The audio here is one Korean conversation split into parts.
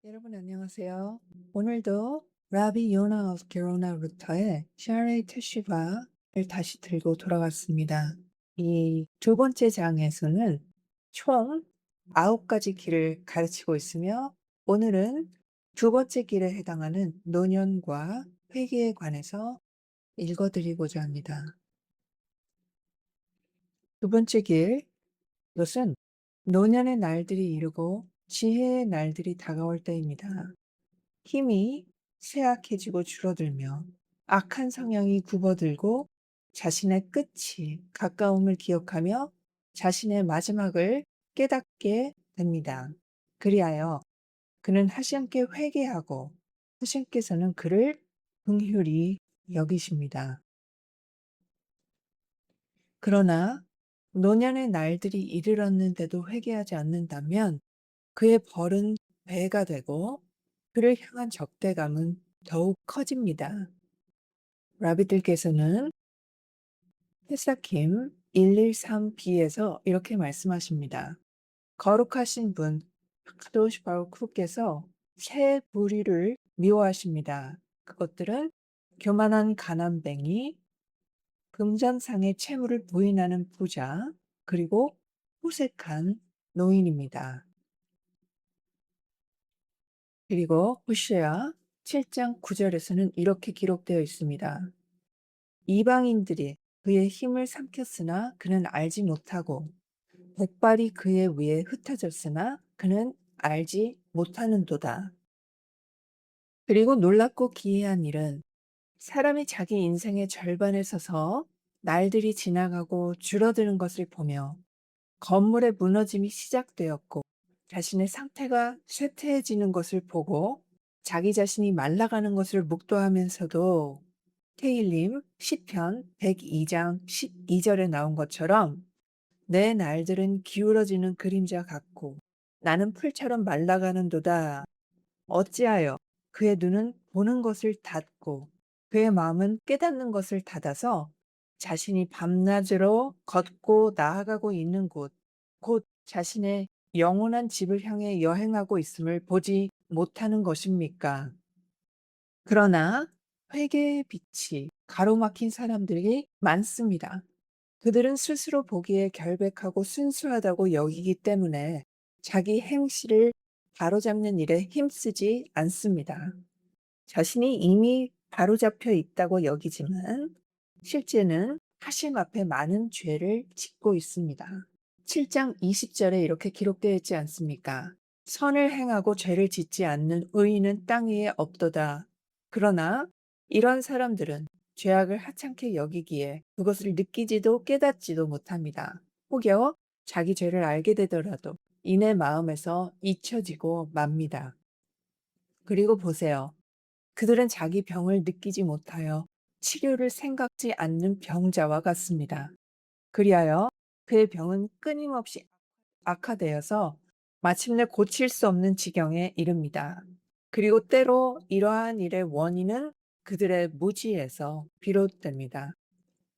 여러분 안녕하세요. 오늘도 라비 요나 오브 게로나 루터의 샤레이 테슈바를 다시 들고 돌아왔습니다. 이 두 번째 장에서는 총 9가지 길을 가르치고 있으며 오늘은 두 번째 길에 해당하는 노년과 회개에 관해서 읽어드리고자 합니다. 두 번째 길, 이것은 노년의 날들이 이르고 지혜의 날들이 다가올 때입니다. 힘이 쇠약해지고 줄어들며 악한 성향이 굽어들고 자신의 끝이 가까움을 기억하며 자신의 마지막을 깨닫게 됩니다. 그리하여 그는 하시님께 회개하고 하시님께서는 그를 긍휼히 여기십니다. 그러나 노년의 날들이 이르렀는데도 회개하지 않는다면 그의 벌은 배가 되고 그를 향한 적대감은 더욱 커집니다. 라비들께서는 헤사킴 113b에서 이렇게 말씀하십니다. 거룩하신 분 카도시 바루크께서 세 부류를 미워하십니다. 그것들은 교만한 가난뱅이, 금전상의 채무를 부인하는 부자, 그리고 호색한 노인입니다. 그리고 호시아 7장 9절에서는 이렇게 기록되어 있습니다. 이방인들이 그의 힘을 삼켰으나 그는 알지 못하고 백발이 그의 위에 흩어졌으나 그는 알지 못하는도다. 그리고 놀랍고 기이한 일은 사람이 자기 인생의 절반에 서서 날들이 지나가고 줄어드는 것을 보며 건물의 무너짐이 시작되었고 자신의 상태가 쇠퇴해지는 것을 보고 자기 자신이 말라가는 것을 묵도하면서도 테일림 시편 102장 12절에 나온 것처럼 내 날들은 기울어지는 그림자 같고 나는 풀처럼 말라가는도다. 어찌하여 그의 눈은 보는 것을 닫고 그의 마음은 깨닫는 것을 닫아서 자신이 밤낮으로 걷고 나아가고 있는 곳, 곧 자신의 영원한 집을 향해 여행하고 있음을 보지 못하는 것입니까? 그러나 회개의 빛이 가로막힌 사람들이 많습니다. 그들은 스스로 보기에 결백하고 순수하다고 여기기 때문에 자기 행실을 바로잡는 일에 힘쓰지 않습니다. 자신이 이미 바로잡혀 있다고 여기지만 실제는 하심 앞에 많은 죄를 짓고 있습니다. 7장 20절에 이렇게 기록되어 있지 않습니까? 선을 행하고 죄를 짓지 않는 의인은 땅 위에 없도다. 그러나 이런 사람들은 죄악을 하찮게 여기기에 그것을 느끼지도 깨닫지도 못합니다. 혹여 자기 죄를 알게 되더라도 이내 마음에서 잊혀지고 맙니다. 그리고 보세요. 그들은 자기 병을 느끼지 못하여 치료를 생각지 않는 병자와 같습니다. 그리하여 그의 병은 끊임없이 악화되어서 마침내 고칠 수 없는 지경에 이릅니다. 그리고 때로 이러한 일의 원인은 그들의 무지에서 비롯됩니다.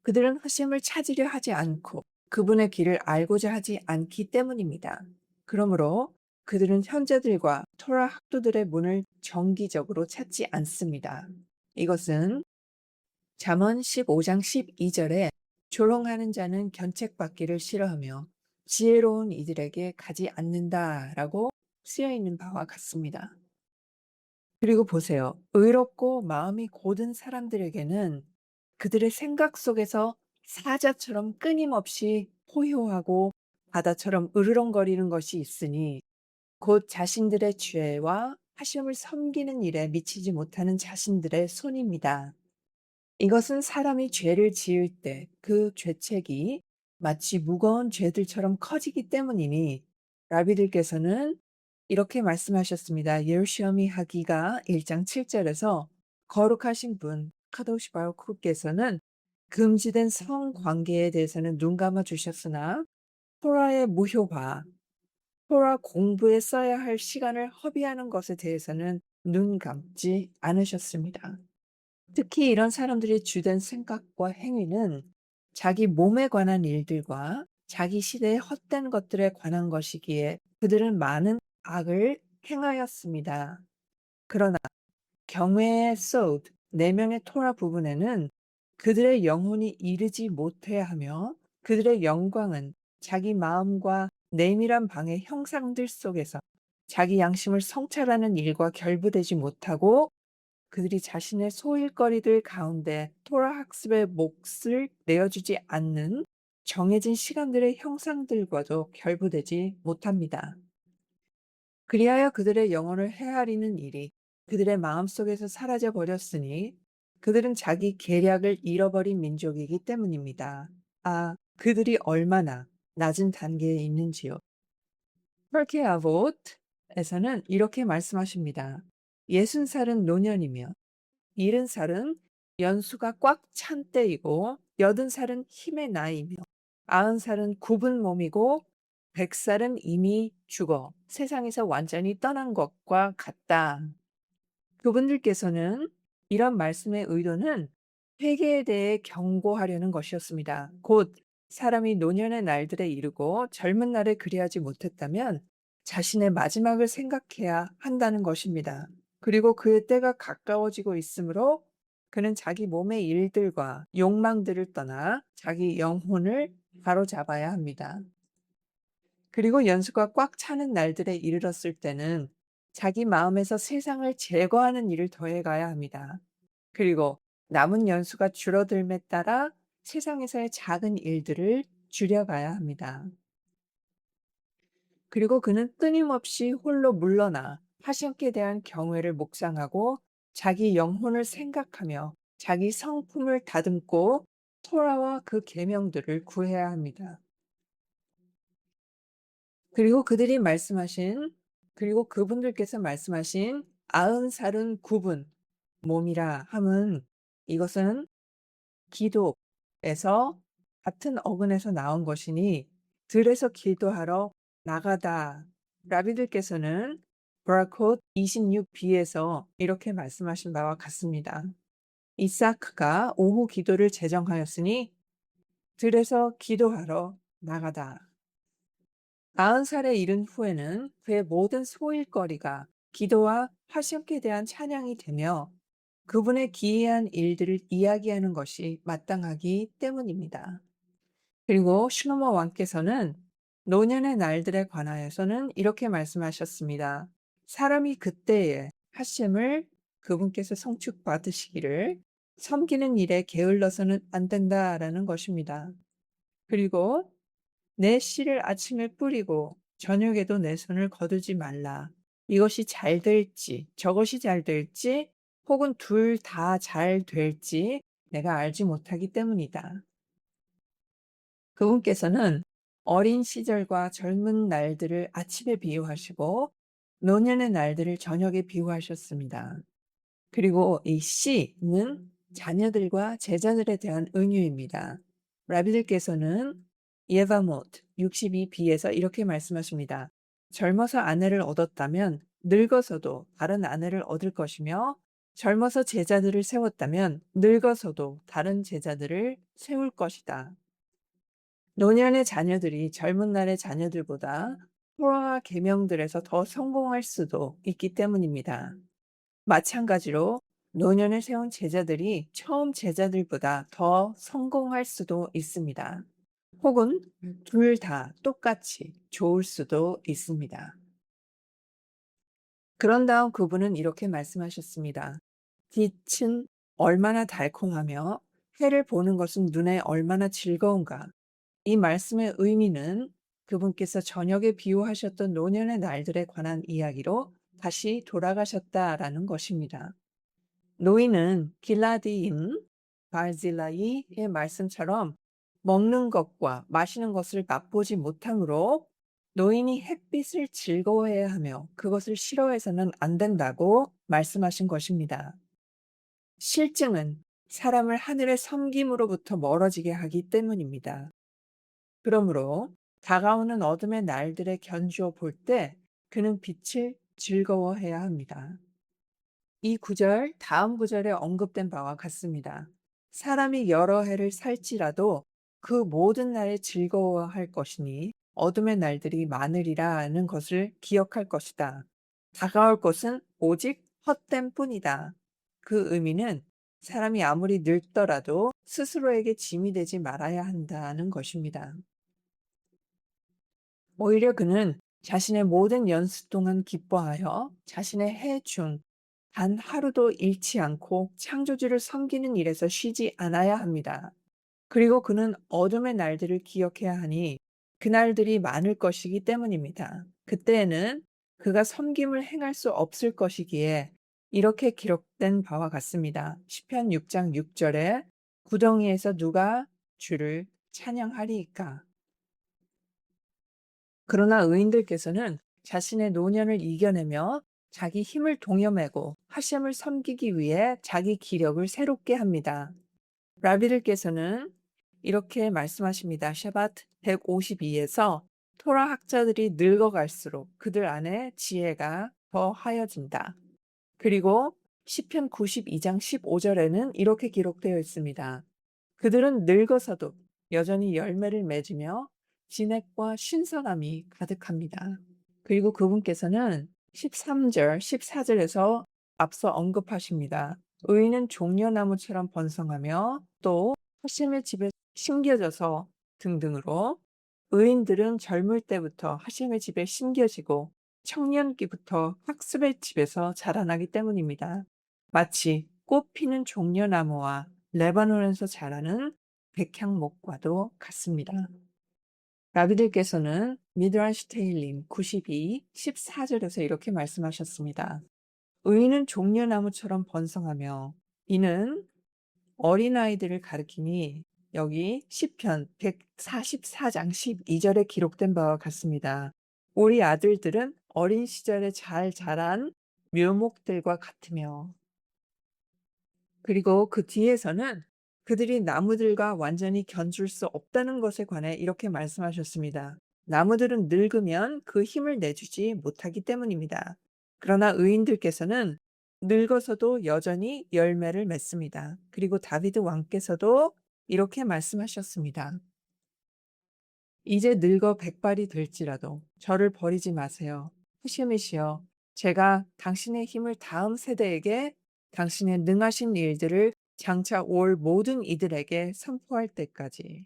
그들은 하심을 찾으려 하지 않고 그분의 길을 알고자 하지 않기 때문입니다. 그러므로 그들은 현자들과 토라 학도들의 문을 정기적으로 찾지 않습니다. 이것은 잠언 15장 12절에 조롱하는 자는 견책받기를 싫어하며 지혜로운 이들에게 가지 않는다라고 쓰여 있는 바와 같습니다. 그리고 보세요. 의롭고 마음이 곧은 사람들에게는 그들의 생각 속에서 사자처럼 끊임없이 포효하고 바다처럼 으르렁거리는 것이 있으니 곧 자신들의 죄와 하심을 섬기는 일에 미치지 못하는 자신들의 손입니다. 이것은 사람이 죄를 지을 때 그 죄책이 마치 무거운 죄들처럼 커지기 때문이니 라비들께서는 이렇게 말씀하셨습니다. 예루시엄이 하기가 1장 7절에서 거룩하신 분 카도시 바루크께서는 금지된 성관계에 대해서는 눈 감아 주셨으나 토라의 무효화, 토라 공부에 써야 할 시간을 허비하는 것에 대해서는 눈 감지 않으셨습니다. 특히 이런 사람들의 주된 생각과 행위는 자기 몸에 관한 일들과 자기 시대의 헛된 것들에 관한 것이기에 그들은 많은 악을 행하였습니다. 그러나 경외의 소드 4명의 토라 부분에는 그들의 영혼이 이르지 못해 하며 그들의 영광은 자기 마음과 내밀한 방의 형상들 속에서 자기 양심을 성찰하는 일과 결부되지 못하고 그들이 자신의 소일거리들 가운데 토라 학습에 몫을 내어주지 않는 정해진 시간들의 형상들과도 결부되지 못합니다. 그리하여 그들의 영혼을 헤아리는 일이 그들의 마음속에서 사라져 버렸으니 그들은 자기 계략을 잃어버린 민족이기 때문입니다. 아, 그들이 얼마나 낮은 단계에 있는지요. 펄케 아봇에서는 이렇게 말씀하십니다. 60살은 노년이며 70살은 연수가 꽉 찬 때이고 80살은 힘의 나이며 90살은 굽은 몸이고 100살은 이미 죽어 세상에서 완전히 떠난 것과 같다. 그분들께서는 이런 말씀의 의도는 회개에 대해 경고하려는 것이었습니다. 곧 사람이 노년의 날들에 이르고 젊은 날에 그리하지 못했다면 자신의 마지막을 생각해야 한다는 것입니다. 그리고 그의 때가 가까워지고 있으므로 그는 자기 몸의 일들과 욕망들을 떠나 자기 영혼을 바로잡아야 합니다. 그리고 연수가 꽉 차는 날들에 이르렀을 때는 자기 마음에서 세상을 제거하는 일을 더해가야 합니다. 그리고 남은 연수가 줄어들매 따라 세상에서의 작은 일들을 줄여가야 합니다. 그리고 그는 끊임없이 홀로 물러나 하신께 대한 경외를 묵상하고 자기 영혼을 생각하며 자기 성품을 다듬고 토라와 그 계명들을 구해야 합니다. 그리고 그분들께서 말씀하신 90살은 굽은 몸이라 함은 이것은 기독에서 같은 어근에서 나온 것이니 들에서 기도하러 나가다. 라비들께서는 브라콧 26b에서 이렇게 말씀하신 바와 같습니다. 이사크가 오후 기도를 제정하였으니 들에서 기도하러 나가다. 90살에 이른 후에는 그의 모든 소일거리가 기도와 화심께 대한 찬양이 되며 그분의 기이한 일들을 이야기하는 것이 마땅하기 때문입니다. 그리고 슈노머 왕께서는 노년의 날들에 관하여서는 이렇게 말씀하셨습니다. 사람이 그때에 하심을 그분께서 성축받으시기를 섬기는 일에 게을러서는 안 된다라는 것입니다. 그리고 내 씨를 아침에 뿌리고 저녁에도 내 손을 거두지 말라. 이것이 잘 될지 저것이 잘 될지 혹은 둘 다 잘 될지 내가 알지 못하기 때문이다. 그분께서는 어린 시절과 젊은 날들을 아침에 비유하시고 노년의 날들을 저녁에 비유하셨습니다. 그리고 이 씨는 자녀들과 제자들에 대한 은유입니다. 라비들께서는 예바못 62b에서 이렇게 말씀하십니다. 젊어서 아내를 얻었다면 늙어서도 다른 아내를 얻을 것이며 젊어서 제자들을 세웠다면 늙어서도 다른 제자들을 세울 것이다. 노년의 자녀들이 젊은 날의 자녀들보다 토라와 계명들에서 더 성공할 수도 있기 때문입니다. 마찬가지로 노년을 세운 제자들이 처음 제자들보다 더 성공할 수도 있습니다. 혹은 둘 다 똑같이 좋을 수도 있습니다. 그런 다음 그분은 이렇게 말씀하셨습니다. 빛은 얼마나 달콤하며 해를 보는 것은 눈에 얼마나 즐거운가. 이 말씀의 의미는 그분께서 저녁에 비유하셨던 노년의 날들에 관한 이야기로 다시 돌아가셨다라는 것입니다. 노인은 길라디인 바르질라이의 말씀처럼 먹는 것과 마시는 것을 맛보지 못하므로 노인이 햇빛을 즐거워해야 하며 그것을 싫어해서는 안 된다고 말씀하신 것입니다. 실증은 사람을 하늘의 섬김으로부터 멀어지게 하기 때문입니다. 그러므로 다가오는 어둠의 날들에 견주어 볼 때 그는 빛을 즐거워해야 합니다. 이 구절 다음 구절에 언급된 바와 같습니다. 사람이 여러 해를 살지라도 그 모든 날에 즐거워할 것이니 어둠의 날들이 많으리라는 것을 기억할 것이다. 다가올 것은 오직 헛됨 뿐이다. 그 의미는 사람이 아무리 늙더라도 스스로에게 짐이 되지 말아야 한다는 것입니다. 오히려 그는 자신의 모든 연수 동안 기뻐하여 자신의 해 중 단 하루도 잃지 않고 창조주를 섬기는 일에서 쉬지 않아야 합니다. 그리고 그는 어둠의 날들을 기억해야 하니 그날들이 많을 것이기 때문입니다. 그때에는 그가 섬김을 행할 수 없을 것이기에 이렇게 기록된 바와 같습니다. 시편 6장 6절에 구덩이에서 누가 주를 찬양하리이까. 그러나 의인들께서는 자신의 노년을 이겨내며 자기 힘을 동여매고 하심을 섬기기 위해 자기 기력을 새롭게 합니다. 라비들께서는 이렇게 말씀하십니다. 샤바트 152에서 토라 학자들이 늙어갈수록 그들 안에 지혜가 더 하여진다. 그리고 시편 92장 15절에는 이렇게 기록되어 있습니다. 그들은 늙어서도 여전히 열매를 맺으며 진액과 신선함이 가득합니다. 그리고 그분께서는 13절, 14절에서 앞서 언급하십니다. 의인은 종려나무처럼 번성하며 또 하심의 집에 심겨져서 등등으로 의인들은 젊을 때부터 하심의 집에 심겨지고 청년기부터 학습의 집에서 자라나기 때문입니다. 마치 꽃 피는 종려나무와 레바논에서 자라는 백향목과도 같습니다. 라비들께서는 미드라시 테일림 92, 14절에서 이렇게 말씀하셨습니다. 의인은 종려나무처럼 번성하며 이는 어린아이들을 가리키니 여기 시편 144장 12절에 기록된 바와 같습니다. 우리 아들들은 어린 시절에 잘 자란 묘목들과 같으며 그리고 그 뒤에서는 그들이 나무들과 완전히 견줄 수 없다는 것에 관해 이렇게 말씀하셨습니다. 나무들은 늙으면 그 힘을 내주지 못하기 때문입니다. 그러나 의인들께서는 늙어서도 여전히 열매를 맺습니다. 그리고 다비드 왕께서도 이렇게 말씀하셨습니다. 이제 늙어 백발이 될지라도 저를 버리지 마세요. 후시미시여, 제가 당신의 힘을 다음 세대에게 당신의 능하신 일들을 장차 올 모든 이들에게 선포할 때까지.